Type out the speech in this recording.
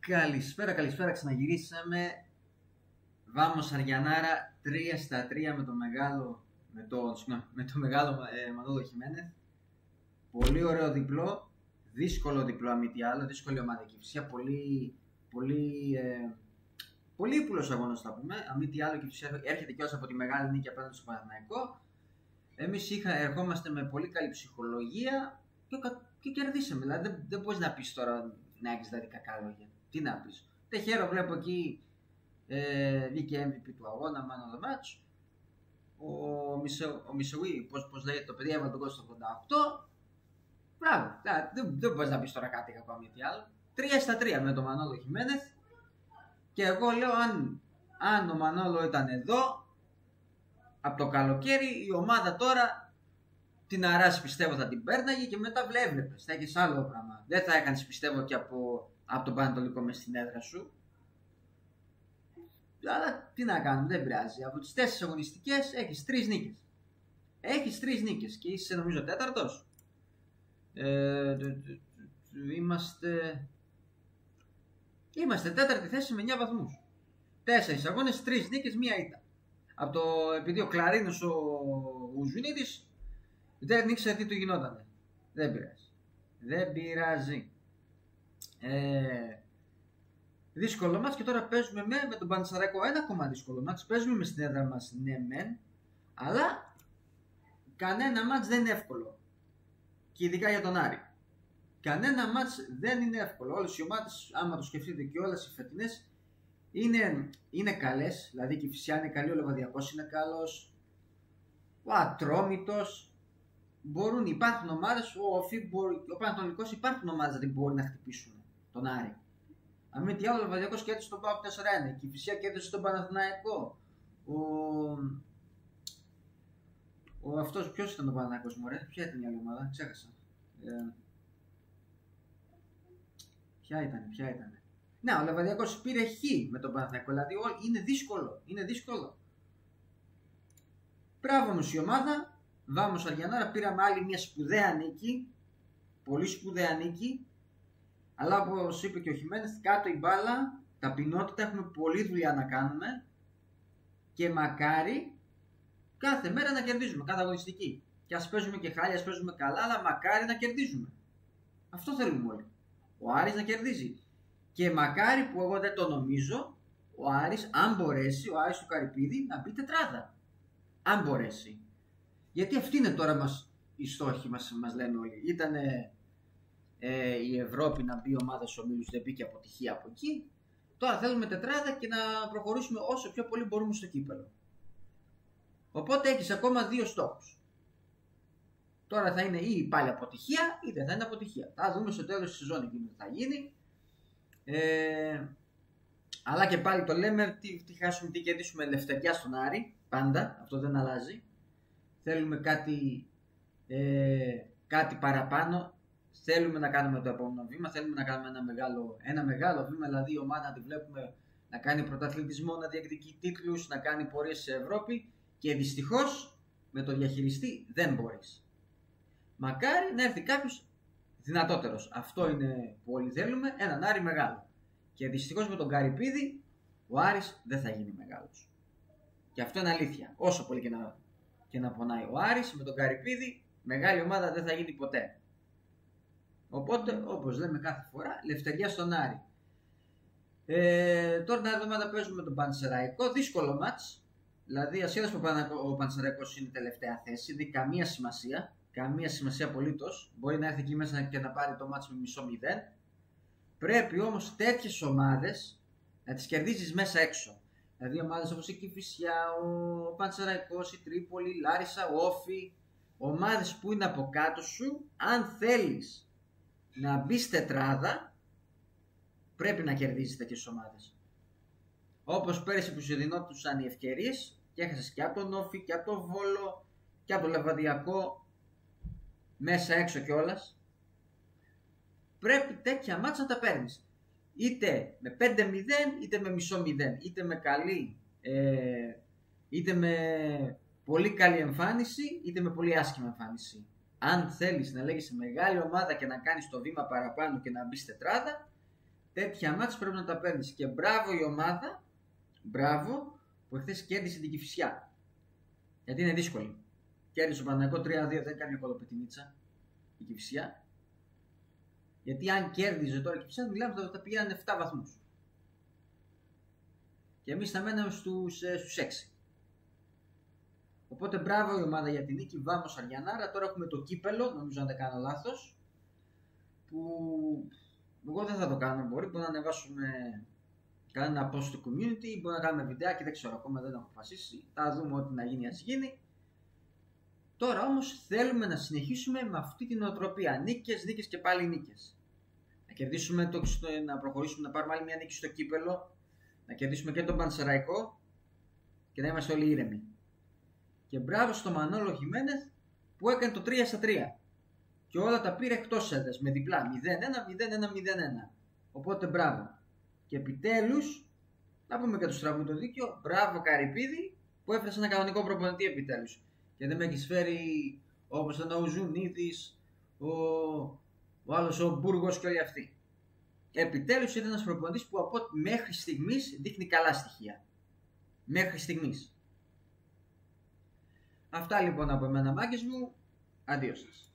Καλησπέρα, καλησπέρα, ξαναγυρίσαμε. Βάμος Αριανάρα 3-3 με το μεγάλο Μανώλο Χιμένεθ. Πολύ ωραίο διπλό, δύσκολο διπλό αν μη τι άλλο, δύσκολη ομάδα και φυσικά πολύ ύπουλος αγώνας θα πούμε. Αν μη τι άλλο και φυσικά έρχεται κιόλας από τη μεγάλη νίκη απέναντι στο Παναθηναϊκό. Εμείς ερχόμαστε με πολύ καλή ψυχολογία και κερδίσαμε. Δηλαδή δεν μπορείς να πεις τώρα να έχεις δηλαδή κακά λόγια. Τι να πεις. Τεχέρο βλέπω εκεί βγήκε MVP του αγώνα, man of the match. Ο Μισεουί, πώς λέγεται το παιδί, έβαλε τον κόσμο στο 88. Μπράβο, δεν μπορείς να πεις τώρα κάτι κακό μη τι άλλο. 3-3 με τον Μανώλο Χιμένεθ. Και εγώ λέω αν ο Μανώλο ήταν εδώ από το καλοκαίρι, η ομάδα τώρα την αράση πιστεύω θα την πέρναγε και μετά βλέπεις, θα έχεις άλλο πράγμα. Δεν θα έκανες πιστεύω και από τον Πανατολικό μες στην έδρα σου. Αλλά τι να κάνουμε, δεν πειράζει. Από τις 4 αγωνιστικές έχεις 3 νίκες. Έχεις 3 νίκες και είσαι νομίζω τέταρτος. Είμαστε τέταρτη θέση με 9 βαθμούς. 4 αγώνες, 3 νίκες, 1 ήττα. Επειδή ο Κλαρίνος ο Ουζουνίδης δεν ήξερε τι του γινότανε. Δεν πειράζει. Δεν πειράζει. Δύσκολο μάτς και τώρα παίζουμε με τον Πανσεραϊκό. Ένα ακόμα δύσκολο μάτς. Παίζουμε με στην έδρα μας, ναι μεν, αλλά κανένα μάτς δεν είναι εύκολο. Και ειδικά για τον Άρη. Κανένα μάτς δεν είναι εύκολο. Όλες οι ομάδες, άμα το σκεφτείτε και όλες οι φετινές, είναι καλές. Δηλαδή και η Φυσιά είναι καλή, ο Λεβαδιακός είναι καλός, ο Ατρόμητος. Υπάρχουν ομάδες, ο Πανατολικός, υπάρχουν ομάδες που μπορεί να χτυπήσουν τον Άρη. Αν με τι άλλο, ο Λεβαδιακός κέρδισε τον ΠΑΟΚ 4-1 και η Φυσιά κέρδισε τον Παναθηναϊκό. Αυτός ποιος ήταν ο Παναθηναϊκός, μωρέ, ποια ήταν η άλλη ομάδα, ξέχασα. Ποια ήταν. Ναι, ο Λεβαδιακός πήρε χ με τον Παναθηναϊκό, δηλαδή είναι δύσκολο. Μπράβο όμως η ομάδα. Βάμος Αριανάρα, πήραμε άλλη μια σπουδαία νίκη, πολύ σπουδαία νίκη, αλλά όπως είπε και ο Χιμένεθ, κάτω η μπάλα, ταπεινότητα, έχουμε πολλή δουλειά να κάνουμε και μακάρι κάθε μέρα να κερδίζουμε, κάθε αγωνιστική. Και ας παίζουμε και χάλια, ας παίζουμε καλά, αλλά μακάρι να κερδίζουμε. Αυτό θέλουμε όλοι. Ο Άρης να κερδίζει. Και μακάρι που εγώ δεν το νομίζω, ο Άρης, αν μπορέσει, ο Άρης του Καρυπίδη να μπει τετράδα. Αν μπορέσει. Γιατί αυτή είναι τώρα οι στόχοι μας λένε όλοι. Ήτανε η Ευρώπη να μπει ομάδα στους ομίλους, δεν μπήκε αποτυχία από εκεί. Τώρα θέλουμε τετράδα και να προχωρήσουμε όσο πιο πολύ μπορούμε στο κύπελλο. Οπότε έχεις ακόμα 2 στόχους. Τώρα θα είναι ή πάλι αποτυχία ή δεν θα είναι αποτυχία. Θα δούμε στο τέλος της σεζόν εκείνο τι θα γίνει. Αλλά και πάλι το λέμε, τι χάσουμε, τι κερδίσουμε, ελευθεριά στον Άρη. Πάντα, αυτό δεν αλλάζει. Θέλουμε κάτι παραπάνω. Θέλουμε να κάνουμε το επόμενο βήμα. Θέλουμε να κάνουμε ένα μεγάλο βήμα. Δηλαδή η ομάδα να τη βλέπουμε να κάνει πρωταθλητισμό, να διεκδικεί τίτλους, να κάνει πορείες σε Ευρώπη. Και δυστυχώς με το διαχειριστή δεν μπορείς. Μακάρι να έρθει κάποιος δυνατότερος. Αυτό είναι που όλοι θέλουμε. Έναν Άρη μεγάλο. Και δυστυχώς με τον Καρυπίδη ο Άρης δεν θα γίνει μεγάλος. Και αυτό είναι αλήθεια. Όσο πολύ και να πονάει ο Άρης, με τον Καρυπίδη μεγάλη ομάδα δεν θα γίνει ποτέ. Οπότε, όπως λέμε κάθε φορά, ελευθεριά στον Άρη. Τώρα την εβδομάδα παίζουμε με τον Πανσεραϊκό, δύσκολο μάτς. Δηλαδή ασχέτως που ο Πανσεραϊκός είναι τελευταία θέση, δεν έχει καμία σημασία απολύτως. Μπορεί να έρθει εκεί μέσα και να πάρει το μάτς με μισό 0. Πρέπει όμως τέτοιες ομάδες να τις κερδίζεις μέσα έξω. Δηλαδή ομάδες όπως η Κηφισιά, ο Πανσεραϊκός, η Τρίπολη, η Λάρισα, ο Όφη, ομάδες που είναι από κάτω σου, αν θέλεις να μπεις τετράδα, πρέπει να κερδίζεις τέτοιες ομάδες. Όπως πέρυσι που σου δινόντουσαν οι ευκαιρίες και έχασες και από τον Όφη και από τον Βόλο και από τον Λεβαδιακό, μέσα έξω κιόλας, πρέπει τέτοια μάτσα να τα παίρνεις. Είτε με 5-0, είτε με μισό 0, είτε με καλή, είτε με πολύ καλή εμφάνιση, είτε με πολύ άσχημη εμφάνιση. Αν θέλεις να λέγεις μεγάλη ομάδα και να κάνεις το βήμα παραπάνω και να μπεις τετράδα, Τέτοια μάτς πρέπει να τα παίρνεις. Και μπράβο η ομάδα, μπράβο που εχθές κέρδισε την Κηφισιά. Γιατί είναι δύσκολη. Κέρδισε ο Παναθηναϊκός 3-2, δεν κάνει κολοπετινίτσα η Κηφισιά. Γιατί αν κέρδιζε τώρα η Κηφισιά, μιλάμε ότι θα πήγαιναν 7 βαθμούς. Και εμείς θα μέναμε στους 6. Οπότε μπράβο η ομάδα για την νίκη, Βάμος Αριανάρα. Τώρα έχουμε το κύπελο, νομίζω αν δεν κάνω λάθος. Που εγώ δεν θα το κάνω, μπορεί να ανεβάσουμε κανένα post στο community, μπορεί να κάνουμε βιντεάκι, δεν ξέρω ακόμα, δεν έχω αποφασίσει. Θα δούμε ό,τι να γίνει, ας γίνει. Τώρα όμως θέλουμε να συνεχίσουμε με αυτή την νοοτροπία. Νίκες, νίκες και πάλι νίκες. Να κερδίσουμε να προχωρήσουμε, να πάρουμε άλλη μια νίκη στο κύπελο. Να κερδίσουμε και τον Πανσεραϊκό και να είμαστε όλοι ήρεμοι. Και μπράβο στο Μανόλο Χιμένεθ που έκανε το 3-3. Και όλα τα πήρε εκτός έδρας με διπλά 0-1, 0-1, 0-1. Οπότε μπράβο. Και επιτέλους, να πούμε και το στραβού το δίκιο, μπράβο Καρυπίδη που έφτασε ένα κανονικό προπονητή επιτέλους. Και δεν με έχεις φέρει όπως ήταν ο Ζουνίδης, ο άλλος ο Μπούργος και όλοι αυτοί. Επιτέλους είναι ένας προπονητής που από μέχρι στιγμής δείχνει καλά στοιχεία. Μέχρι στιγμής. Αυτά λοιπόν από εμένα, μάγκες μου. Αντίο σας.